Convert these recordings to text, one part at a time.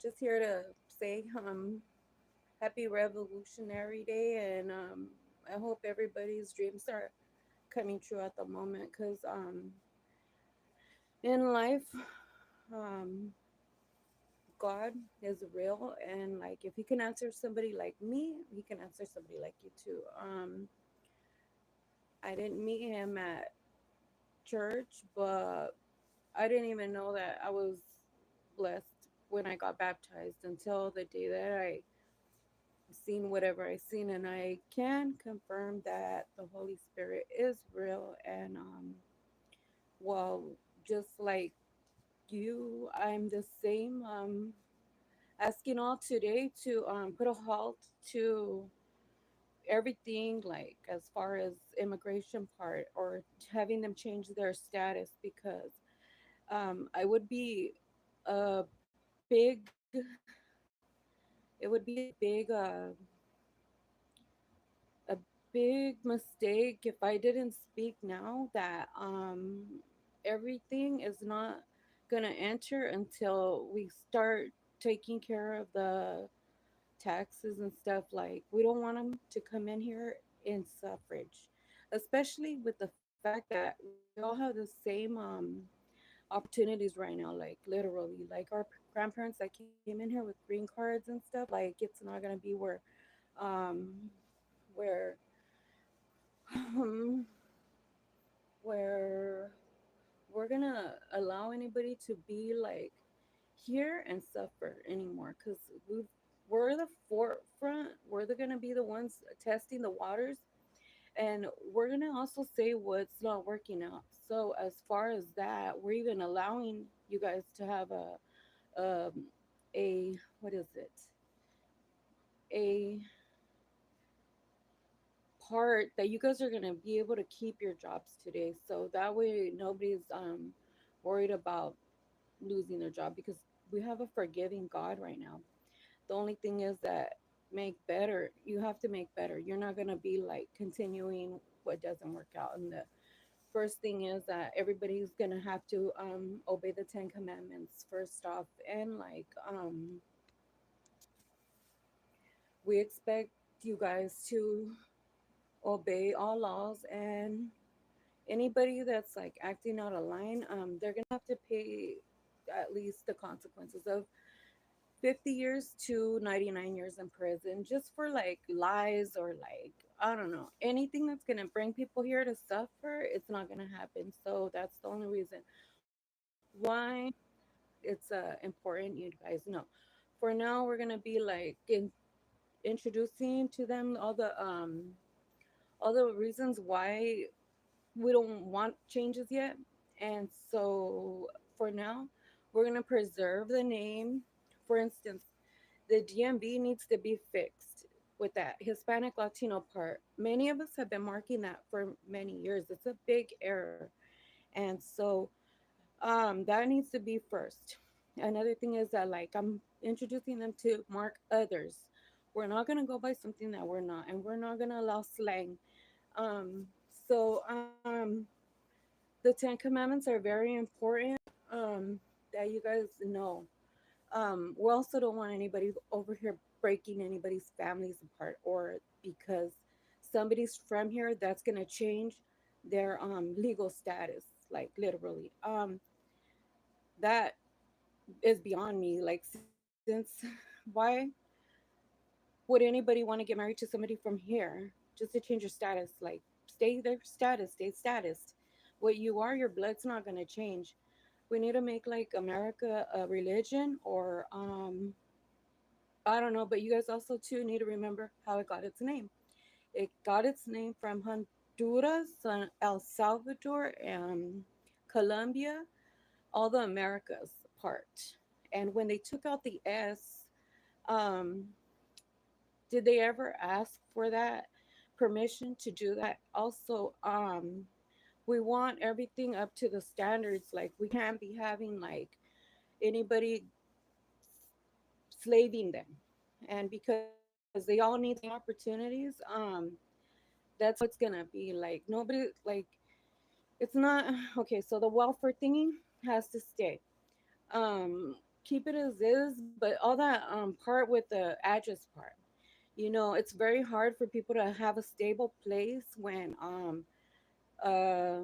just here to say happy Revolutionary Day, and I hope everybody's dreams are coming true at the moment. Cause in life, um, God is real, and like if He can answer somebody like me, He can answer somebody like you too. I didn't meet Him at church, but I didn't even know that I was blessed when I got baptized until the day that I seen whatever I seen, and I can confirm that the Holy Spirit is real. And well, just like you, I'm the same. Asking all today to put a halt to everything, like as far as immigration part, or having them change their status, because I would be a big, it would be a big mistake if I didn't speak now that everything is not gonna enter until we start taking care of the taxes and stuff. Like we don't want them to come in here in suffrage, especially with the fact that we all have the same opportunities right now. Like literally, like our grandparents that came in here with green cards and stuff. Like it's not gonna be um where where we're gonna allow anybody to be like here and suffer anymore, because we're the forefront. We're gonna be the ones testing the waters, and we're gonna also say what's not working out. So as far as that, we're even allowing you guys to have um, a what is it, a part that you guys are going to be able to keep your jobs today, so that way nobody's worried about losing their job, because we have a forgiving God right now. The only thing is that make better, you have to make better. You're not going to be like continuing what doesn't work out. And the first thing is that everybody's going to have to obey the 10 commandments first off. And like we expect you guys to obey all laws, and anybody that's like acting out of line, they're gonna have to pay at least the consequences of 50 years to 99 years in prison, just for like lies, or like I don't know, anything that's gonna bring people here to suffer. It's not gonna happen. So that's the only reason why it's important, you guys know. For now, we're gonna be like introducing to them all the reasons why we don't want changes yet. And so for now, we're going to preserve the name. For instance, the DMV needs to be fixed with that Hispanic Latino part. Many of us have been marking that for many years. It's a big error. And so that needs to be first. Another thing is that, like, I'm introducing them to mark others. We're not going to go by something that we're not, and we're not going to allow slang. Um, so the 10 Commandments are very important, that you guys know. We also don't want anybody over here breaking anybody's families apart, or because somebody's from here, that's going to change their legal status, like literally. That is beyond me. Like, since why would anybody want to get married to somebody from here just to change your status? Like, stay their status, stay status. What you are, your blood's not going to change. We need to make like America a religion, or I don't know, but you guys also too need to remember how it got its name. It got its name from Honduras, El Salvador, and Colombia, all the Americas part. And when they took out the S, um, did they ever ask for that permission to do that? Also, we want everything up to the standards. Like we can't be having like anybody slaving them. And because they all need the same opportunities, that's how it's gonna be. Like nobody, like it's not okay. So the welfare thingy has to stay. keep it as is, but all that part with the address part, it's very hard for people to have a stable place when uh,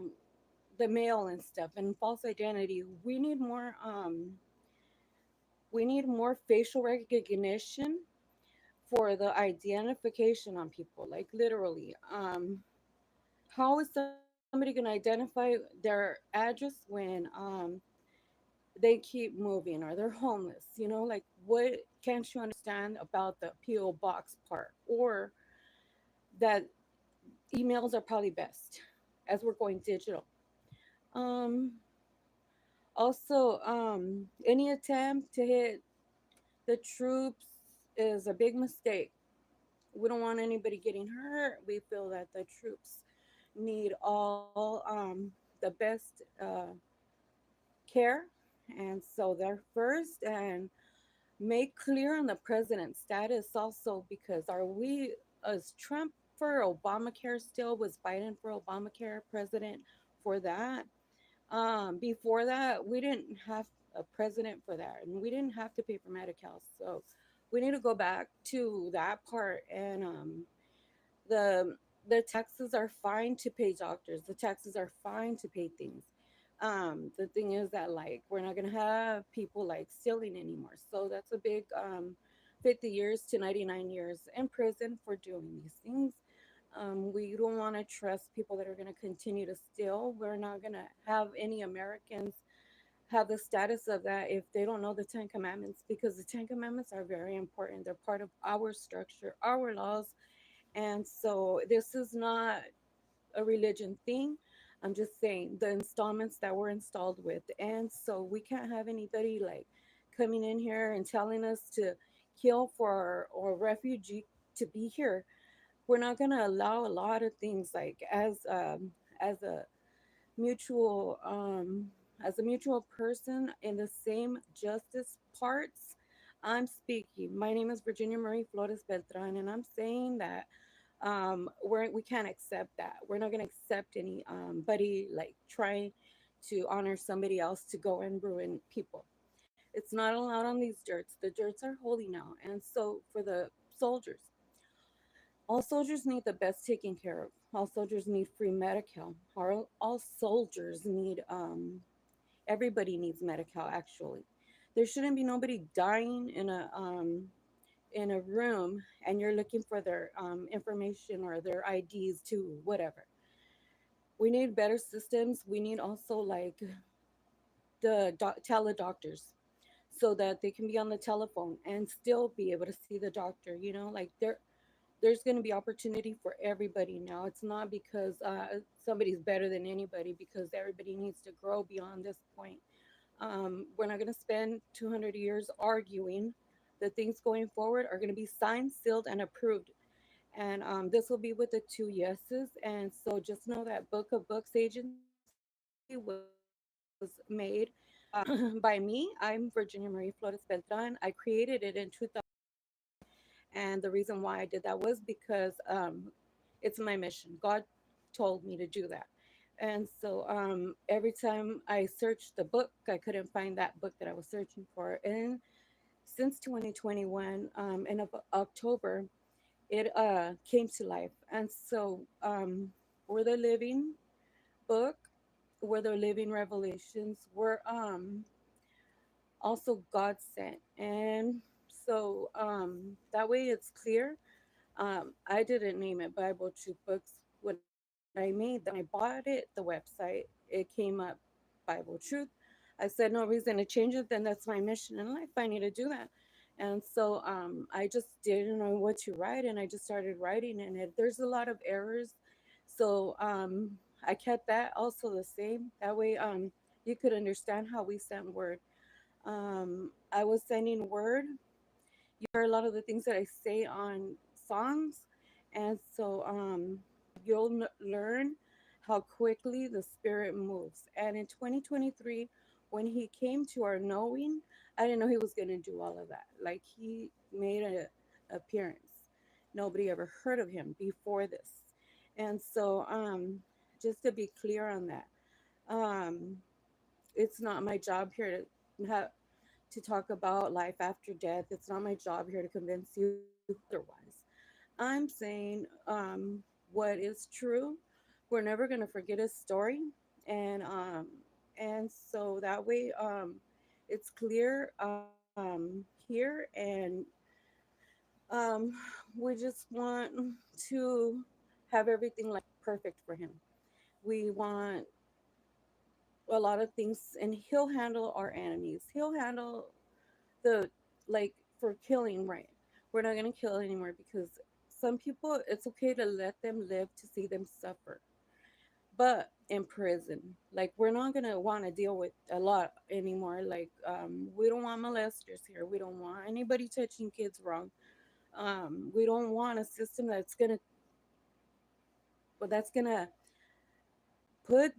the mail and stuff and false identity. We need more facial recognition for the identification on people, like literally. How is somebody going to identify their address when they keep moving or they're homeless? Like, what can't you understand about the PO box part, or that emails are probably best as we're going digital? um Also, any attempt to hit the troops is a big mistake. We don't want anybody getting hurt. We feel that the troops need all the best care, and so they're first. And make clear on the president's status also, because are we, as Trump for Obamacare still, was Biden for Obamacare president for that? Before that, we didn't have a president for that, and we didn't have to pay for Medi-Cal. So we need to go back to that part. And the the taxes are fine to pay doctors. The taxes are fine to pay things. The thing is that, like, we're not gonna have people like stealing anymore. So that's a big 50 years to 99 years in prison for doing these things. We don't want to trust people that are going to continue to steal. We're not going to have any Americans have the status of that if they don't know the Ten Commandments, because the Ten Commandments are very important. They're part of our structure, our laws. And so this is not a religion thing. I'm just saying the installments that we're installed with. And so we can't have anybody like coming in here and telling us to kill for or refugee to be here. We're not going to allow a lot of things, like as a mutual as a mutual person in the same justice parts. I'm speaking. My name is Virginia Marie Flores Beltran, and I'm saying that we can't accept that. We're not going to accept any buddy like trying to honor somebody else to go and ruin people. It's not allowed on these dirts. The dirts are holy now. And so for the soldiers, all soldiers need the best taken care of. All soldiers need free Medi-Cal. All soldiers need, everybody needs Medi-Cal, actually. There shouldn't be nobody dying in a room and you're looking for their information or their IDs to whatever. We need better systems. We need also like the teledoctors, so that they can be on the telephone and still be able to see the doctor. Like, there's going to be opportunity for everybody now. It's not because somebody's better than anybody, because everybody needs to grow beyond this point. We're not going to spend 200 years arguing. The things going forward are going to be signed, sealed, and approved. And this will be with the two yeses. And so just know that Book of Books Agency was made by me. I'm Virginia Marie Flores Beltran. I created it in 2000. And the reason why I did that was because it's my mission. God told me to do that. And so every time I searched the book, I couldn't find that book that I was searching for. And since 2021, in October, it came to life. And so we're the living book, we're the living revelations, we're also God sent. And so that way it's clear. I didn't name it Bible Truth Books. When I made that, when I bought it, the website, it came up Bible Truth. I said no reason to change it. Then that's my mission in life. I need to do that. And so I just didn't know what to write, and I just started writing. And there's a lot of errors, so I kept that also the same. That way, you could understand how we send word. I was sending word. You hear a lot of the things that I say on songs, and so you'll learn how quickly the spirit moves. And in 2023, when he came to our knowing, I didn't know he was going to do all of that. Like, he made an appearance. Nobody ever heard of him before this. And so just to be clear on that, um, it's not my job here to have to talk about life after death. It's not my job here to convince you otherwise. I'm saying what is true. We're never going to forget his story. And so that way it's clear here. And um, we just want to have everything like perfect for him. We want a lot of things, and he'll handle our enemies. He'll handle the, like, for killing, right? We're not going to kill anymore because some people, it's okay to let them live to see them suffer. But in prison, like, we're not going to want to deal with a lot anymore. Like, we don't want molesters here. We don't want anybody touching kids wrong. We don't want a system that's going to, well, that's going to put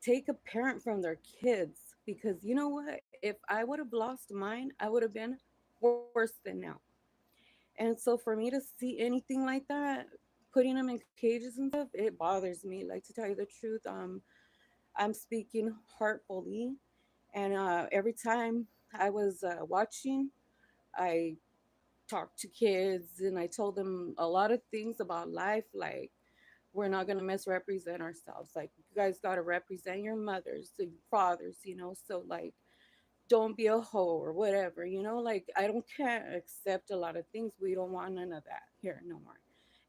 take a parent from their kids. Because you know what, if I would have lost mine, I would have been worse than now. And so for me to see anything like that, putting them in cages and stuff, it bothers me. Like, to tell you the truth, I'm speaking heartfully. And every time I was watching, I talked to kids and I told them a lot of things about life. Like, we're not going to misrepresent ourselves. Like, you guys got to represent your mothers, the fathers, so, like, don't be a hoe or whatever, like, I don't can't accept a lot of things. We don't want none of that here no more.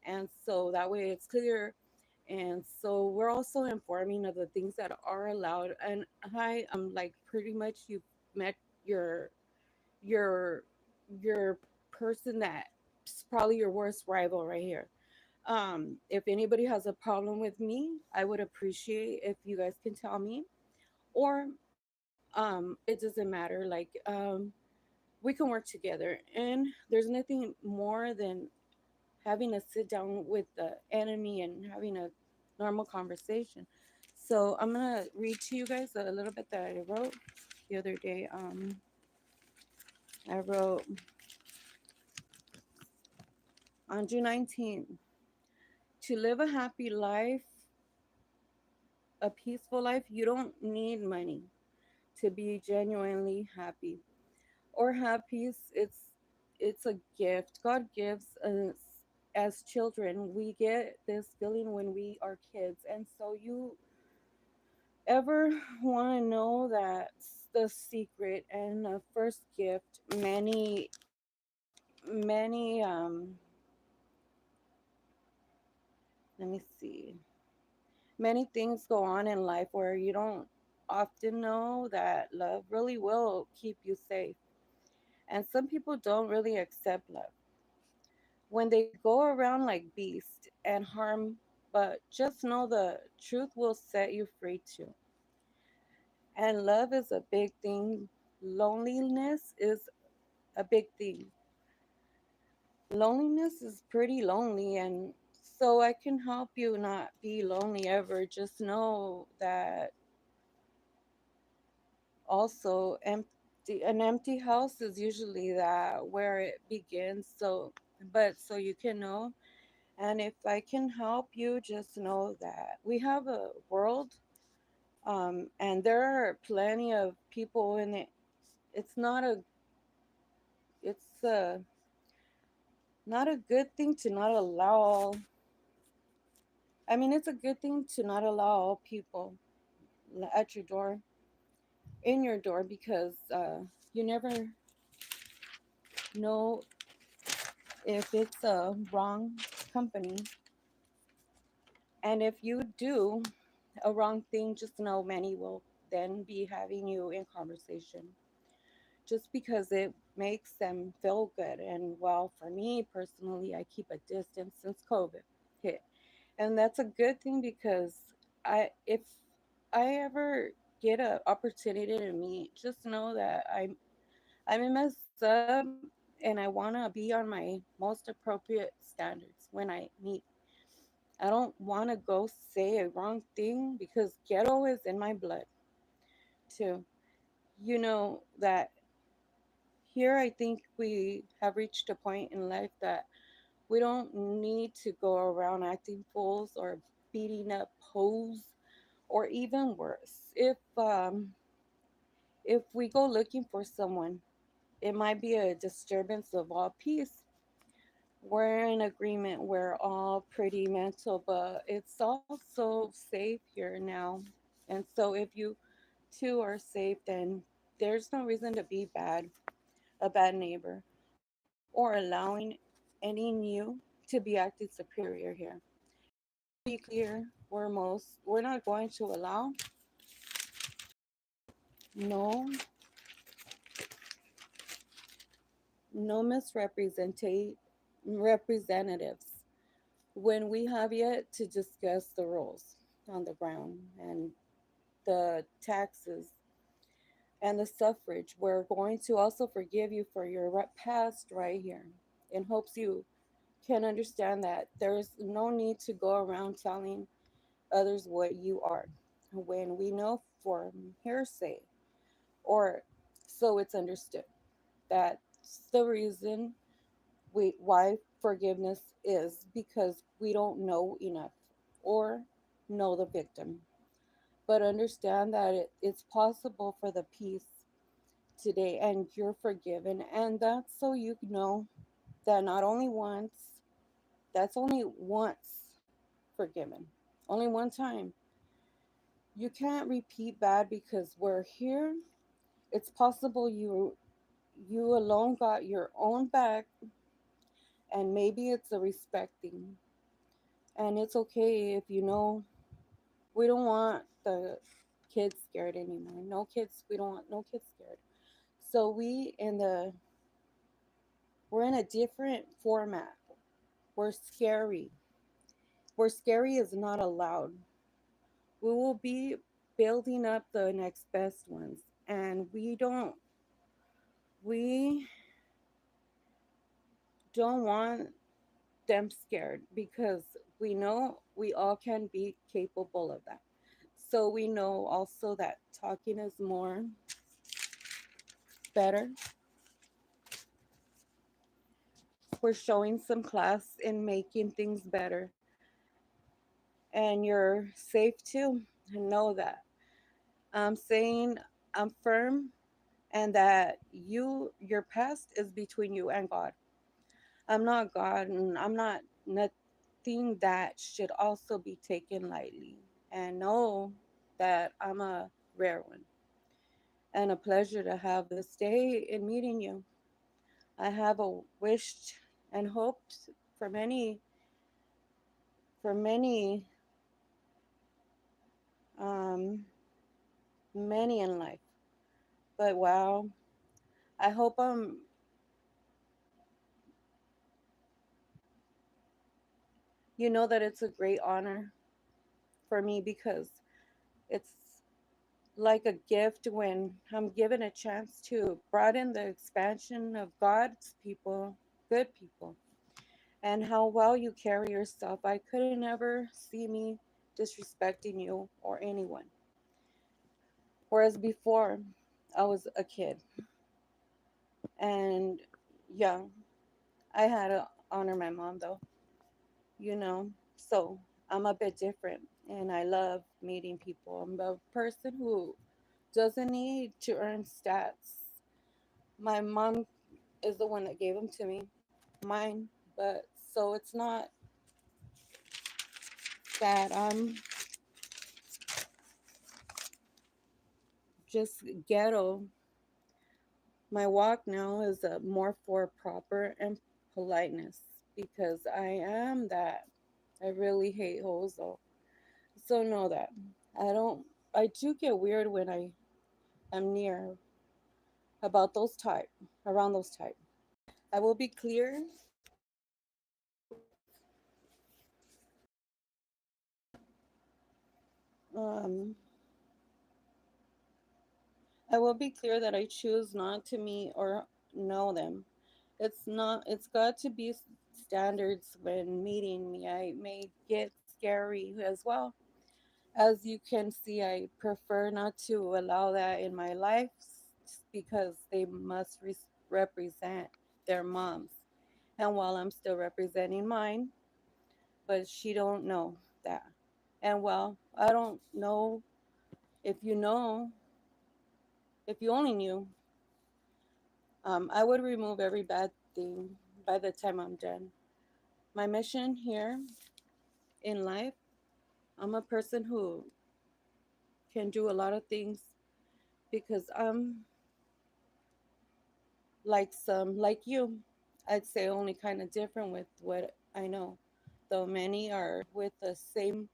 And so that way it's clear. And so we're also informing of the things that are allowed. And I am, like, pretty much, you met your your your person that's probably your worst rival right here. If anybody has a problem with me, I would appreciate if you guys can tell me. Or it doesn't matter. Like, we can work together. And there's nothing more than having to sit down with the enemy and having a normal conversation. So I'm gonna read to you guys a little bit that I wrote the other day. I wrote on June 19th, to live a happy life, a peaceful life, you don't need money to be genuinely happy or have peace. It's a gift God gives us as children. We get this feeling when we are kids. And so, you ever want to know that the secret and the first gift, many let me see, many things go on in life where you don't often know that love really will keep you safe. And some people don't really accept love when they go around like beasts and harm. But just know the truth will set you free too. And love is a big thing. Loneliness is a big thing. Loneliness is pretty lonely. And so I can help you not be lonely ever. Just know that also an empty house is usually that where it begins. So, but so you can know. And if I can help you, just know that we have a world, and there are plenty of people in it. It's not a, it's not a good thing to not allow all. I mean, it's a good thing to not allow all people at your door, in your door, because you never know if it's a wrong company. And if you do a wrong thing, just know many will then be having you in conversation just because it makes them feel good. And well, for me personally, I keep a distance since COVID hit. And that's a good thing because if I ever get an opportunity to meet, just know that I'm a mess up and I want to be on my most appropriate standards when I meet. I don't want to go say a wrong thing because ghetto is in my blood too. You know that here I think we have reached a point in life that we don't need to go around acting fools or beating up hoes, or even worse. If we go looking for someone, it might be a disturbance of all peace. We're in agreement, we're all pretty mental, but it's also safe here now. And so if you two are safe, then there's no reason to be a bad neighbor, or allowing any new to be acted superior here. Be clear, we're not going to allow no no misrepresentate representatives when we have yet to discuss the rules on the ground and the taxes and the suffrage. We're going to also forgive you for your past right here in hopes you can understand that there's no need to go around telling others what you are when we know from hearsay or so it's understood. That's the reason why forgiveness is because we don't know enough or know the victim. But understand that it's possible for the peace today and you're forgiven. And that's so you know that not only once, that's only once forgiven, only one time. You can't repeat bad because we're here. It's possible you alone got your own back, and maybe it's a respecting. And it's okay if you know we don't want the kids scared anymore. No kids, we don't want no kids scared. So we're in a different format. We're scary. Where scary is not allowed. We will be building up the next best ones. And we don't want them scared because we know we all can be capable of that. So we know also that talking is more better. We're showing some class in making things better. And you're safe too. And know that. I'm saying I'm firm and that your past is between you and God. I'm not God and I'm not nothing that should also be taken lightly. And know that I'm a rare one and a pleasure to have this day in meeting you. I have a wished and hoped for many um many in life. But wow, I hope you know that it's a great honor for me because it's like a gift when I'm given a chance to broaden the expansion of God's people, good people, and how well you carry yourself. I couldn't ever see me disrespecting you or anyone. Whereas before, I was a kid and young. I had to honor my mom though, you know. So I'm a bit different and I love meeting people. I'm a person who doesn't need to earn stats. My mom is the one that gave them to me, mine. But so it's not that I'm just ghetto. My walk now is more for proper and politeness because I am that. I really hate hoes though. So know that. I don't I do get weird when I am near about those type around those type. I will be clear. Um I will be clear that I choose not to meet or know them. It's got to be standards when meeting me. I may get scary as well. As you can see, I prefer not to allow that in my life because they must represent their moms. And while I'm still representing mine, but she don't know that. And well, I don't know if you know, if you only knew, I would remove every bad thing by the time I'm done. My mission here in life, I'm a person who can do a lot of things because I'm like you. I'd say only kind of different with what I know. Though many are with the same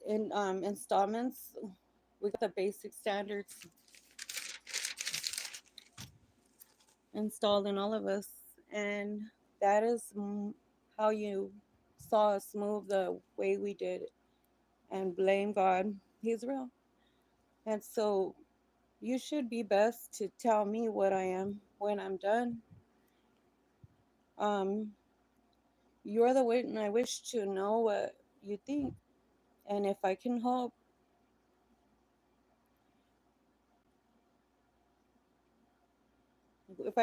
in installments, we got the basic standards installed in all of us, and that is how you saw us move the way we did and blame God. He's real. And so you should be best to tell me what I am when I'm done. Um, you're the one I wish to know what you think. And if I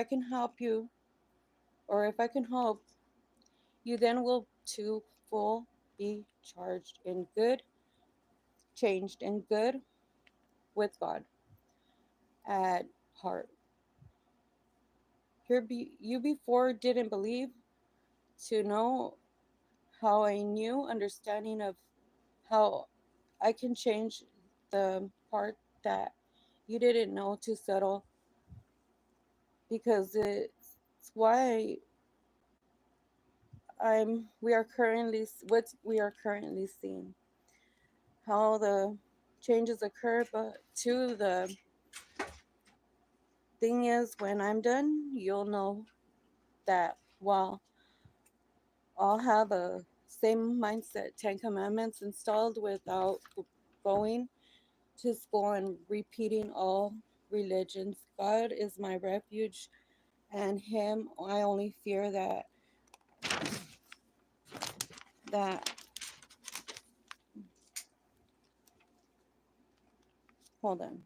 can help you, or if I can hope, you then will too full be charged in good, changed in good with God at heart. You before didn't believe to know how I knew understanding of how I can change the part that you didn't know to settle because it's why we are currently what we are currently seeing how the changes occur, but to the thing is when I'm done you'll know that while I'll have a same mindset 10 commandments installed without going to school and repeating all religions. God is my refuge, and Him I only fear that hold on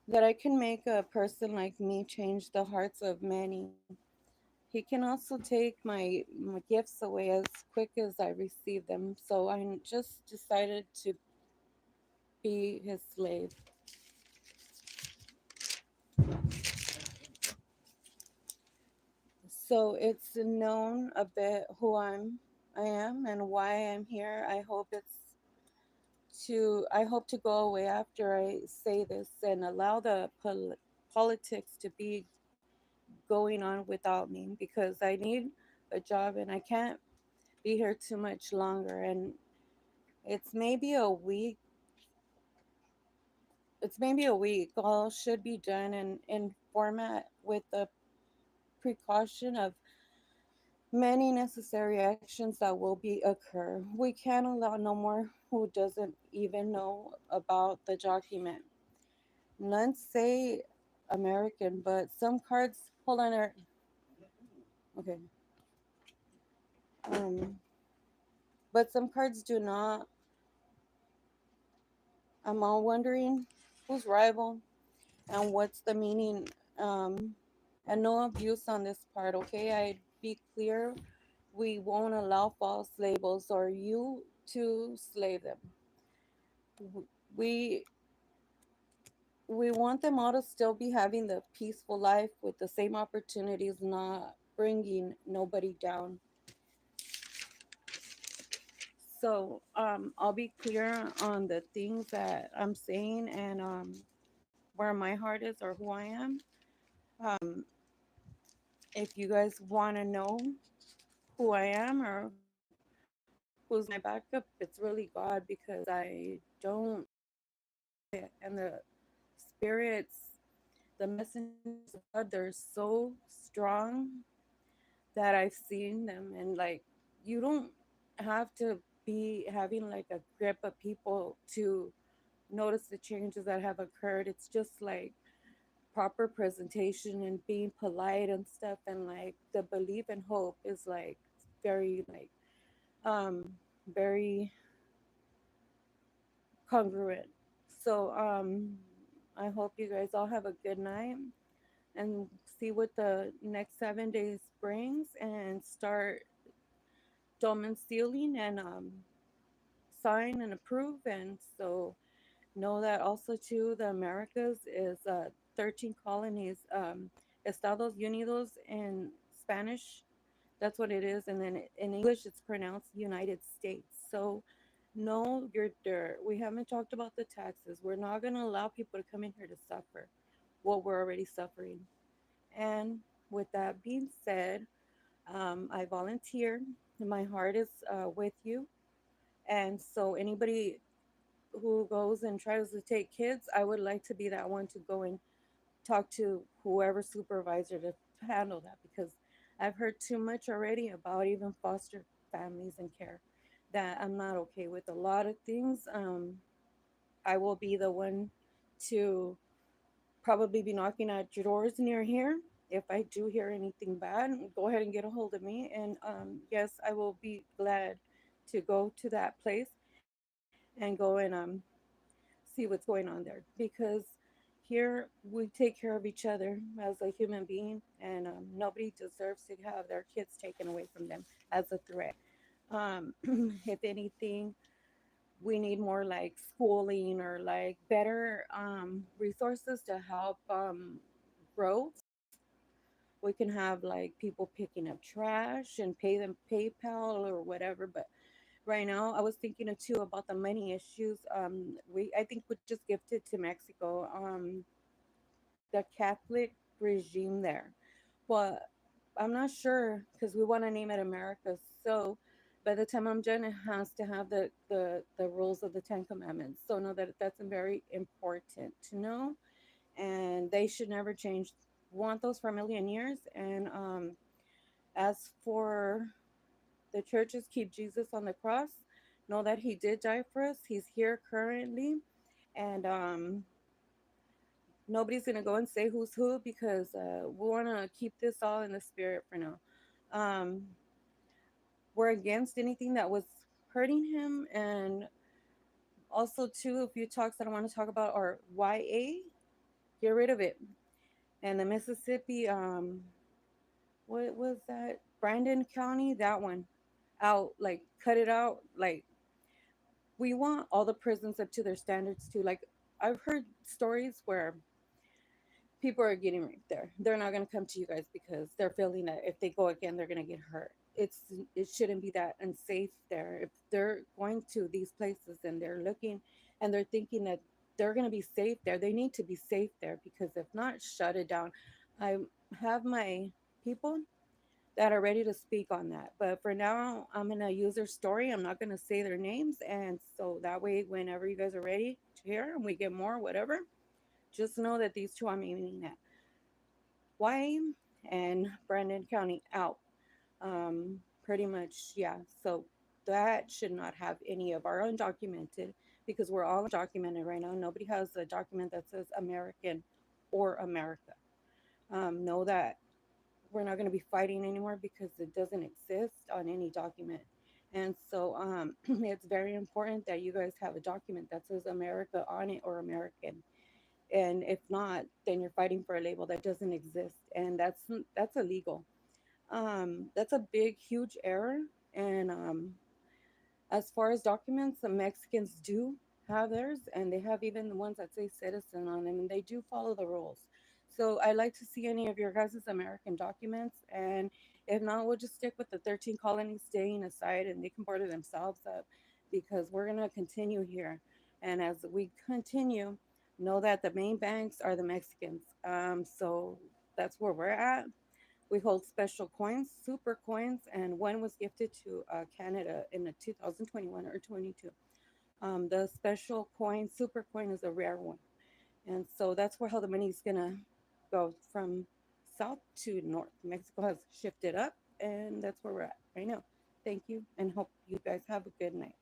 that I can make a person like me change the hearts of many. He can also take my gifts away as quick as I receive them. So I just decided to be his slave. So it's known a bit I am and why I'm here. I hope to go away after I say this and allow the politics to be going on without me because I need a job and I can't be here too much longer. And it's maybe a week. It's maybe a week. All should be done in format with the precaution of many necessary actions that will be occur. We can't allow no more who doesn't even know about the document. None say American, but some cards. Hold on, okay. Um, but some cards do not. I'm all wondering who's rival and what's the meaning. Um, and no abuse on this part, okay? I'd be clear. We won't allow false labels or you to slay them. We we want them all to still be having the peaceful life with the same opportunities, not bringing nobody down. So I'll be clear on the things that I'm saying and where my heart is or who I am. Um, if you guys want to know who I am or who's my backup, it's really God because I don't it. And the spirits, the messengers of God, they're so strong that I've seen them. And like, you don't have to be having like a grip of people to notice the changes that have occurred. It's just like proper presentation and being polite and stuff. And like, the belief and hope is like very, like, um, very congruent. So, I hope you guys all have a good night and see what the next 7 days brings and start dome sealing and sign and approve. And so know that also too the Americas is 13 colonies. Estados Unidos in Spanish, that's what it is. And then in English, it's pronounced United States. So, no, you're dirt. We haven't talked about the taxes. We're not going to allow people to come in here to suffer what we're already suffering. And with that being said, I volunteer. My heart is with you. And so, anybody who goes and tries to take kids, I would like to be that one to go and talk to whoever supervisor to handle that, because I've heard too much already about even foster families and care that I'm not okay with. A lot of things. I will be the one to probably be knocking at your doors near here. If I do hear anything bad, go ahead and get a hold of me. And yes, I will be glad to go to that place and go and see what's going on there, because here we take care of each other as a human being, and nobody deserves to have their kids taken away from them as a threat. Um, if anything, we need more like schooling or like better resources to help growth. We can have like people picking up trash and pay them PayPal or whatever, but right now I was thinking too about the money issues. We I think we just gifted to Mexico the Catholic regime there, but I'm not sure because we want to name it America. So by the time I'm done, it has to have the rules of the Ten Commandments. So know that that's very important to know, and they should never change. Want those for a million years. And as for the churches, keep Jesus on the cross. Know that He did die for us. He's here currently, and nobody's gonna go and say who's who, because we want to keep this all in the spirit for now. Um, we're against anything that was hurting him, and also too, a few talks that I want to talk about are YA. Get rid of it. And the Mississippi, what was that? Brandon County, that one out. Like cut it out. Like we want all the prisons up to their standards too. Like I've heard stories where people are getting raped there. They're not going to come to you guys because they're feeling that if they go again, they're going to get hurt. It shouldn't be that unsafe there. If they're going to these places and they're looking and they're thinking that they're going to be safe there, they need to be safe there, because if not, shut it down. I have my people that are ready to speak on that. But for now, I'm going to use their story. I'm not going to say their names. And so that way, whenever you guys are ready to hear and we get more, whatever, just know that these two I'm aiming at. Wayne and Brandon County out. Pretty much, yeah. So that should not have any of our undocumented, because we're all undocumented right now. Nobody has a document that says American or America. Know that we're not going to be fighting anymore because it doesn't exist on any document. And so it's very important that you guys have a document that says America on it or American. And if not, then you're fighting for a label that doesn't exist, and that's illegal. That's a big huge error. And as far as documents, the Mexicans do have theirs, and they have even the ones that say citizen on them, and they do follow the rules. So I like to see any of your guys' American documents, and if not, we'll just stick with the 13 colonies staying aside, and they can border themselves up, because we're gonna continue here. And as we continue, know that the main banks are the Mexicans. So that's where we're at. We hold special coins, super coins, and one was gifted to Canada in the 2021 or 22. The special coin, super coin, is a rare one. And so that's where how the money is going to go from south to north. Mexico has shifted up, and that's where we're at right now. Thank you, and hope you guys have a good night.